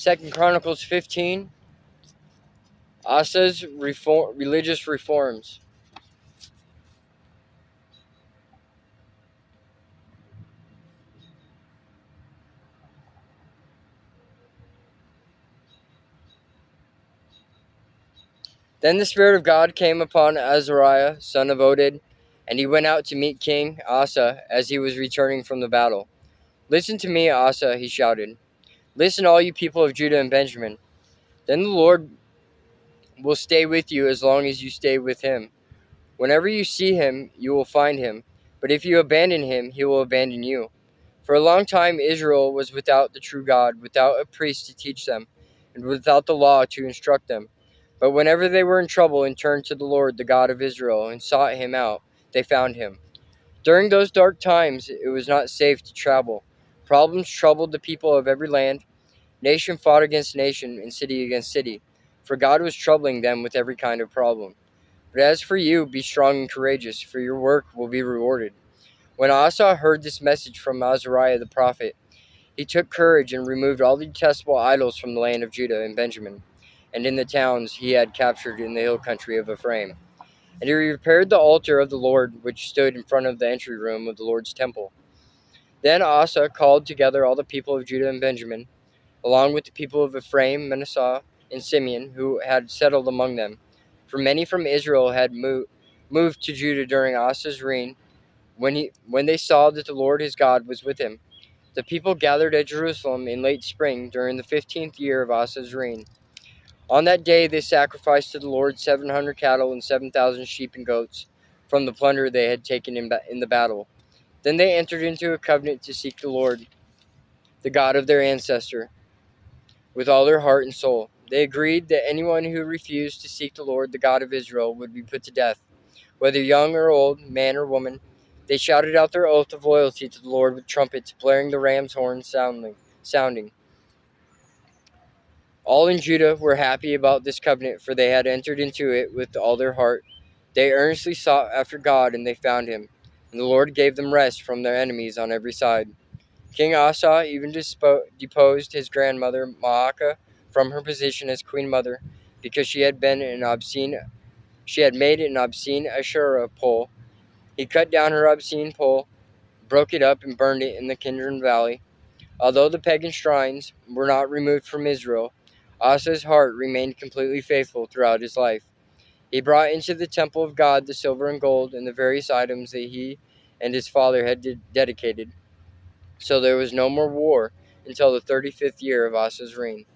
2 Chronicles 15, Asa's religious reforms. Then the Spirit of God came upon Azariah, son of Oded, and he went out to meet King Asa as he was returning from the battle. "Listen to me, Asa," he shouted. "Listen, all you people of Judah and Benjamin. Then the Lord will stay with you as long as you stay with him. Whenever you see him, you will find him. But if you abandon him, he will abandon you. For a long time, Israel was without the true God, without a priest to teach them, and without the law to instruct them. But whenever they were in trouble and turned to the Lord, the God of Israel, and sought him out, they found him. During those dark times, it was not safe to travel. Problems troubled the people of every land. Nation fought against nation and city against city, for God was troubling them with every kind of problem. But as for you, be strong and courageous, for your work will be rewarded." When Asa heard this message from Azariah the prophet, he took courage and removed all the detestable idols from the land of Judah and Benjamin, and in the towns he had captured in the hill country of Ephraim. And he repaired the altar of the Lord, which stood in front of the entry room of the Lord's temple. Then Asa called together all the people of Judah and Benjamin, along with the people of Ephraim, Manasseh, and Simeon, who had settled among them. For many from Israel had moved to Judah during Asa's reign, when they saw that the Lord his God was with him. The people gathered at Jerusalem in late spring during the 15th year of Asa's reign. On that day they sacrificed to the Lord 700 cattle and 7,000 sheep and goats from the plunder they had taken in the battle. Then they entered into a covenant to seek the Lord, the God of their ancestor, with all their heart and soul. They agreed that anyone who refused to seek the Lord, the God of Israel, would be put to death, whether young or old, man or woman. They shouted out their oath of loyalty to the Lord with trumpets, blaring the ram's horn sounding. All in Judah were happy about this covenant, for they had entered into it with all their heart. They earnestly sought after God, and they found him. And the Lord gave them rest from their enemies on every side. King Asa even deposed his grandmother Maacah from her position as queen mother, because she had made an obscene Asherah pole. He cut down her obscene pole, broke it up, and burned it in the Kidron Valley. Although the pagan shrines were not removed from Israel, Asa's heart remained completely faithful throughout his life. He brought into the temple of God the silver and gold and the various items that he and his father had dedicated. So there was no more war until the 35th year of Asa's reign.